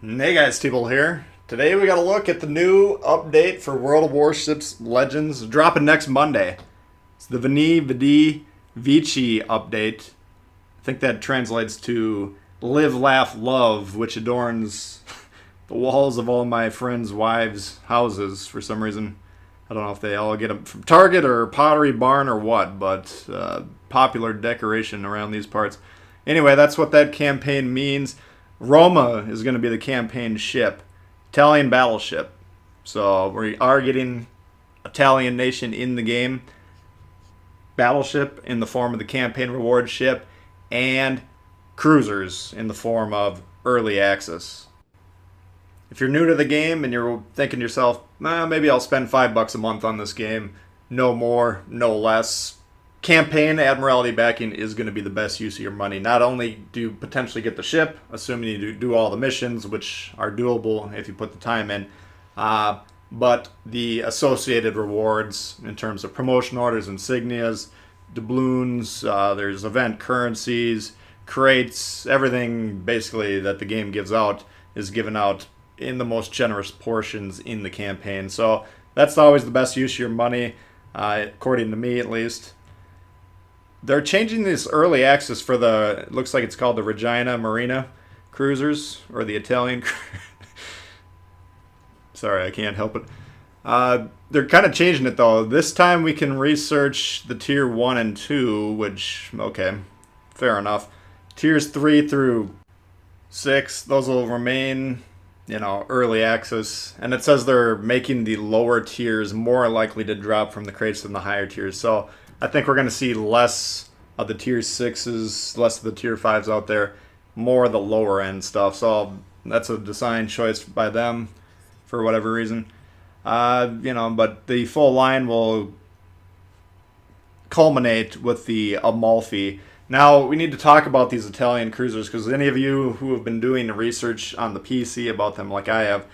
Hey guys, T-Bull here. Today we got a look at the new update for World of Warships Legends, dropping next Monday. It's the Veni Vidi Vici update. I think that translates to Live, Laugh, Love, which adorns the walls of all my friends' wives' houses for some reason. I don't know if they all get them from Target or Pottery Barn or what, but popular decoration around these parts. Anyway, that's what that campaign means. Roma is going to be the campaign ship, Italian battleship. So we are getting Italian nation in the game, battleship in the form of the campaign reward ship, and cruisers in the form of early access. If you're new to the game and you're thinking to yourself, maybe I'll spend $5 a month on this game, no more, no less. Campaign Admiralty backing is going to be the best use of your money. Not only do you potentially get the ship, assuming you do all the missions, which are doable if you put the time in, but the associated rewards in terms of promotion orders, insignias, doubloons, there's event currencies, crates, everything basically that the game gives out is given out in the most generous portions in the campaign. So that's always the best use of your money, according to me at least. They're changing this early access for it looks like it's called the Regina Marina cruisers, or the Italian. Sorry, I can't help it. They're kind of changing it though. This time we can research the tier 1 and 2, which, okay, fair enough. Tiers 3 through 6, those will remain, early access. And it says they're making the lower tiers more likely to drop from the crates than the higher tiers. So I think we're going to see less of the tier 6s, less of the tier 5s out there, more of the lower end stuff. So that's a design choice by them for whatever reason. But the full line will culminate with the Amalfi. Now, we need to talk about these Italian cruisers, because any of you who have been doing research on the PC about them like I have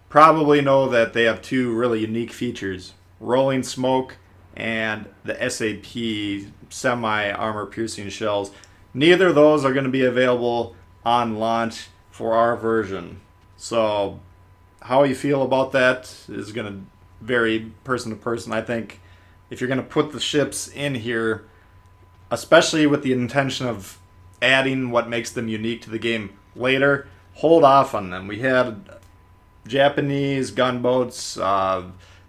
probably know that they have two really unique features: rolling smoke and the SAP semi-armor piercing shells. Neither of those are going to be available on launch for our version. So how you feel about that is going to vary person to person. I think if you're going to put the ships in here, especially with the intention of adding what makes them unique to the game later, hold off on them. We had Japanese gunboats,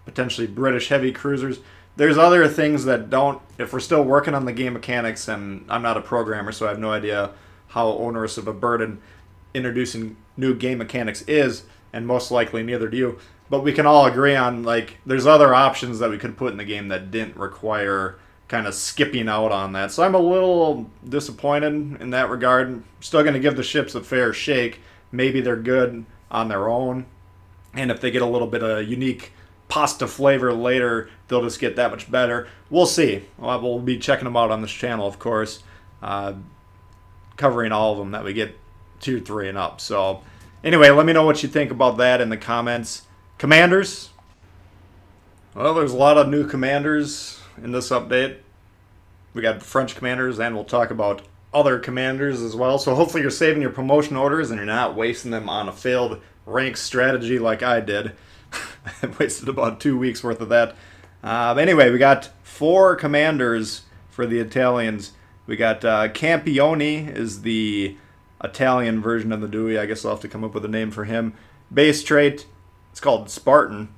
potentially British heavy cruisers. There's other things that don't, if we're still working on the game mechanics, and I'm not a programmer, so I have no idea how onerous of a burden introducing new game mechanics is, and most likely neither do you. But we can all agree on, there's other options that we could put in the game that didn't require kind of skipping out on that. So I'm a little disappointed in that regard. I'm still going to give the ships a fair shake. Maybe they're good on their own, and if they get a little bit of unique pasta flavor later, they'll just get that much better. We'll see. We'll be checking them out on this channel, of course, covering all of them that we get tier 3 and up. So anyway, let me know what you think about that in the comments. Commanders. Well, there's a lot of new commanders in this update. We got French commanders, and we'll talk about other commanders as well. So hopefully you're saving your promotion orders and you're not wasting them on a failed rank strategy like I did. I wasted about 2 weeks worth of that. Anyway, we got 4 commanders for the Italians. We got Campione is the Italian version of the Dewey. I guess I'll have to come up with a name for him. Base trait, it's called Spartan.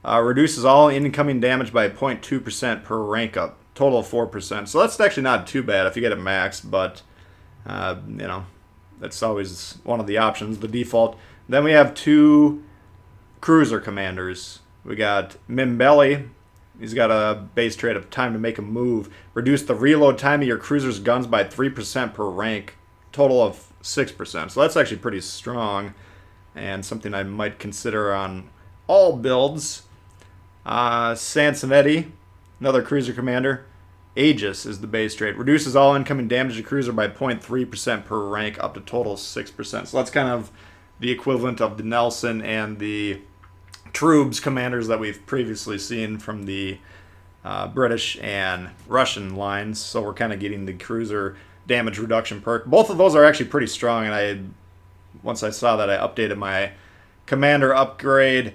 Reduces all incoming damage by 0.2% per rank up. Total of 4%. So that's actually not too bad if you get it maxed, but, that's always one of the options, the default. Then we have 2 cruiser commanders. We got Mimbelli. He's got a base trait of time to make a move. Reduce the reload time of your cruiser's guns by 3% per rank. Total of 6%. So that's actually pretty strong, and something I might consider on all builds. Sansonetti, another cruiser commander. Aegis is the base trait. Reduces all incoming damage to cruiser by 0.3% per rank, up to total 6%. So that's kind of the equivalent of the Nelson and the Troops commanders that we've previously seen from the British and Russian lines. So we're kind of getting the cruiser damage reduction perk. Both of those are actually pretty strong, and once I saw that, I updated my commander upgrade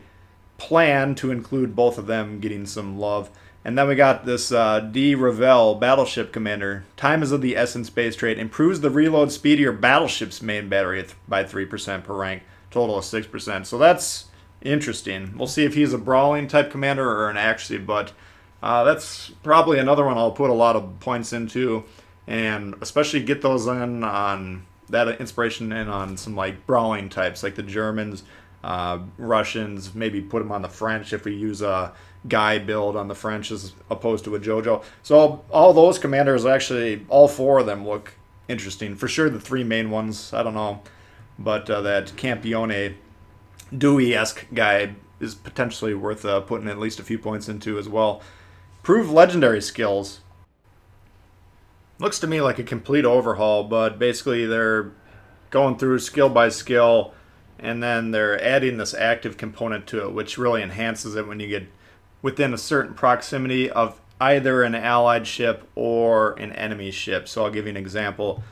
plan to include both of them getting some love. And then we got this D. Ravel Battleship Commander. Time is of the essence base trait. Improves the reload speed of your battleship's main battery by 3% per rank. Total of 6%. So that's interesting. We'll see if he's a brawling type commander or an actually, but that's probably another one I'll put a lot of points into, and especially get those in on that inspiration and on some like brawling types like the Germans, Russians, maybe put them on the French if we use a guy build on the French as opposed to a JoJo. So all those commanders, actually all four of them look interesting. For sure the three main ones, I don't know, but that Campione Dewey-esque guy is potentially worth putting at least a few points into as well. Prove legendary skills. Looks to me like a complete overhaul, but basically they're going through skill by skill, and then they're adding this active component to it, which really enhances it when you get within a certain proximity of either an allied ship or an enemy ship. So I'll give you an example.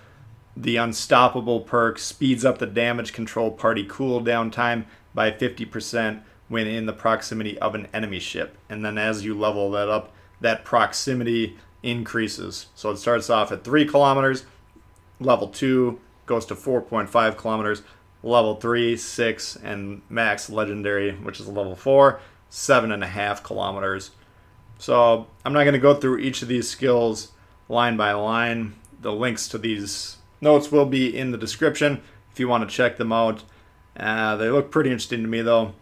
The Unstoppable perk speeds up the damage control party cooldown time by 50% when in the proximity of an enemy ship. And then as you level that up, that proximity increases. So it starts off at 3 kilometers, level 2 goes to 4.5 kilometers, level 3, 6, and max legendary, which is level 4, 7.5 kilometers. So I'm not going to go through each of these skills line by line. The links to these notes will be in the description if you want to check them out. They look pretty interesting to me though.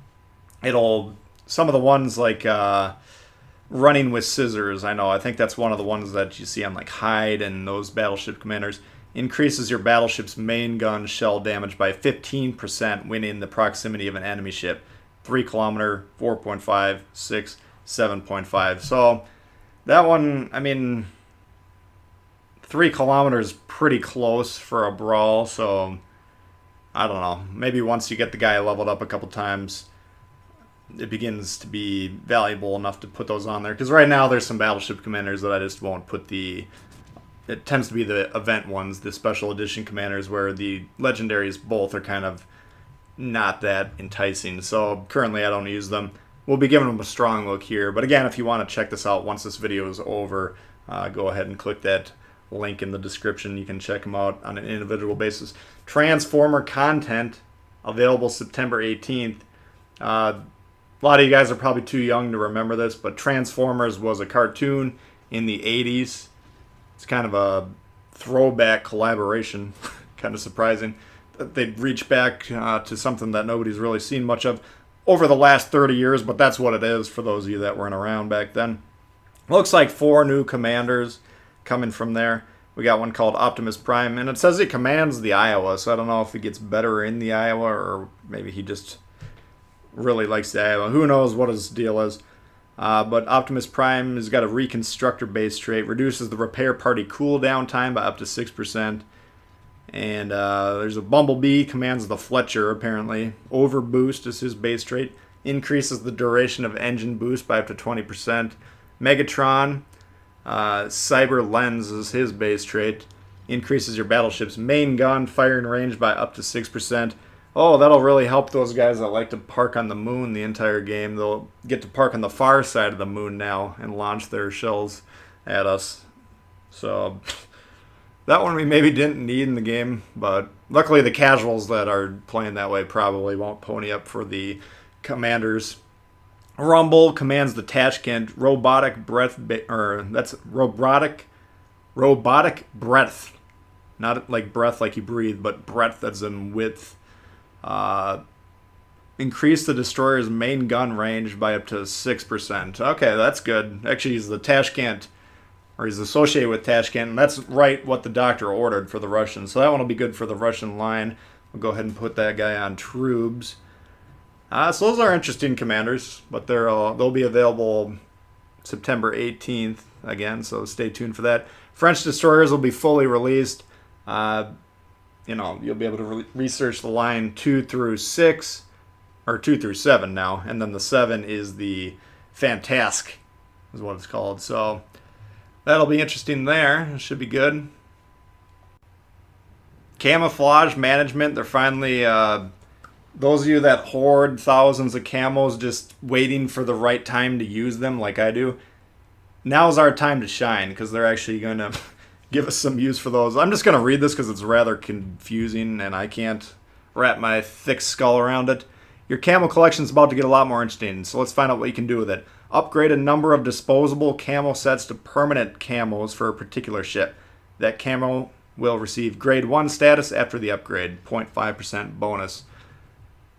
Some of the ones like running with scissors, I think that's one of the ones that you see on like Hyde and those battleship commanders. Increases your battleship's main gun shell damage by 15% when in the proximity of an enemy ship. 3 kilometer, 4.5, 6, 7.5. So that one, 3 kilometers pretty close for a brawl, so I don't know. Maybe once you get the guy leveled up a couple times, it begins to be valuable enough to put those on there. Because right now there's some battleship commanders that I just won't put it tends to be the event ones, the special edition commanders, where the legendaries both are kind of not that enticing. So currently I don't use them. We'll be giving them a strong look here. But again, if you want to check this out once this video is over, go ahead and click that link in the description. You can check them out on an individual basis. Transformer content available September 18th. A lot of you guys are probably too young to remember this, but Transformers was a cartoon in the 80s. It's kind of a throwback collaboration. Kind of surprising that they'd reach back to something that nobody's really seen much of over the last 30 years, but that's what it is for those of you that weren't around back then. Looks like 4 new commanders coming from there. We got one called Optimus Prime, and it says he commands the Iowa, so I don't know if he gets better in the Iowa or maybe he just really likes the Iowa. Who knows what his deal is. But Optimus Prime has got a Reconstructor base trait, reduces the repair party cooldown time by up to 6%. And there's a Bumblebee, commands the Fletcher apparently. Overboost is his base trait, increases the duration of engine boost by up to 20%. Megatron, Cyber Lens is his base trait, increases your battleship's main gun firing range by up to 6%. Oh, that'll really help those guys that like to park on the moon the entire game. They'll get to park on the far side of the moon now and launch their shells at us. So that one we maybe didn't need in the game, but luckily the casuals that are playing that way probably won't pony up for the commanders. Rumble commands the Tashkent robotic breath, that's robotic breath. Not like breath like you breathe, but breadth that's in width. Increase the destroyer's main gun range by up to 6%. Okay, that's good. Actually, he's the Tashkent, or he's associated with Tashkent, and that's right what the doctor ordered for the Russians. So that one will be good for the Russian line. We'll go ahead and put that guy on troops. So those are interesting commanders, but they'll be available September 18th again, so stay tuned for that. French destroyers will be fully released. You'll be able to research the line 2 through 6, or 2 through 7 now, and then the 7 is the Fantasque, is what it's called. So that'll be interesting there. It should be good. Camouflage management, they're finally, those of you that hoard thousands of camos just waiting for the right time to use them like I do, now's our time to shine because they're actually going to give us some use for those. I'm just going to read this because it's rather confusing and I can't wrap my thick skull around it. Your camo collection is about to get a lot more interesting, so let's find out what you can do with it. Upgrade a number of disposable camo sets to permanent camos for a particular ship. That camo will receive grade 1 status after the upgrade, 0.5% bonus.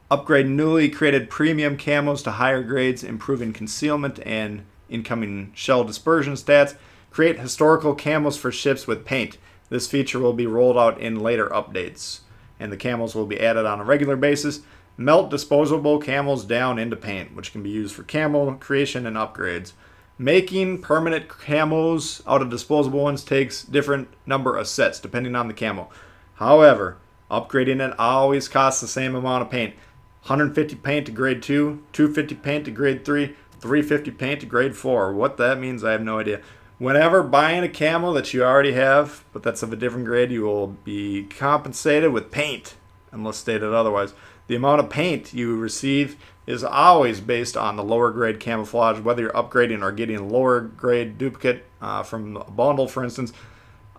Upgrade newly created premium camos to higher grades, improving concealment and incoming shell dispersion stats. Create historical camos for ships with paint. This feature will be rolled out in later updates, and the camos will be added on a regular basis. Melt disposable camos down into paint, which can be used for camo creation and upgrades. Making permanent camos out of disposable ones takes different number of sets depending on the camo. However, upgrading it always costs the same amount of paint. 150 paint to grade 2, 250 paint to grade 3, 350 paint to grade 4. What that means, I have no idea. Whenever buying a camo that you already have, but that's of a different grade, you will be compensated with paint, unless stated otherwise. The amount of paint you receive is always based on the lower grade camouflage, whether you're upgrading or getting a lower grade duplicate from a bundle, for instance.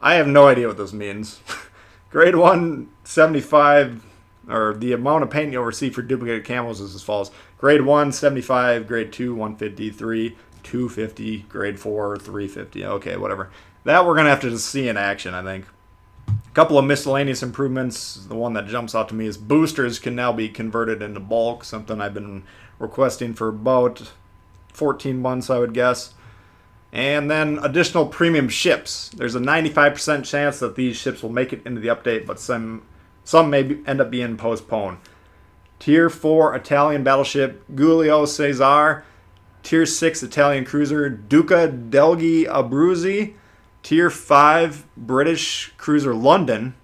I have no idea what this means. Grade 1, 75, or the amount of paint you'll receive for duplicate camos is as follows. Grade 1, 75, grade 2, 150, 3, 250, grade 4, 350. Okay, whatever. That we're going to have to just see in action, I think. A couple of miscellaneous improvements. The one that jumps out to me is boosters can now be converted into bulk, something I've been requesting for about 14 months, I would guess. And then additional premium ships. There's a 95% chance that these ships will make it into the update, but some may end up being postponed. Tier 4 Italian battleship Giulio Cesare. Tier 6 Italian cruiser Duca degli Abruzzi. Tier 5 British cruiser London.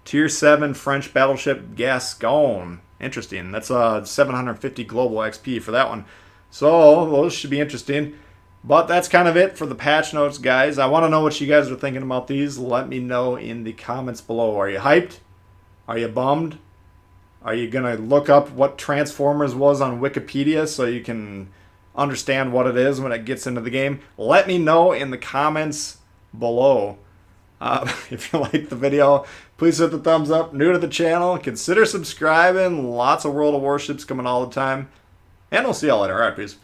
Tier 7 French battleship Gascon. Interesting. That's 750 global XP for that one. So those should be interesting. But that's kind of it for the patch notes, guys. I want to know what you guys are thinking about these. Let me know in the comments below. Are you hyped? Are you bummed? Are you going to look up what Transformers was on Wikipedia so you can understand what it is when it gets into the game? Let me know in the comments below. If you like the video, please hit the thumbs up. New to the channel, consider subscribing. Lots of World of Warships coming all the time. And we'll see y'all later. Alright, peace.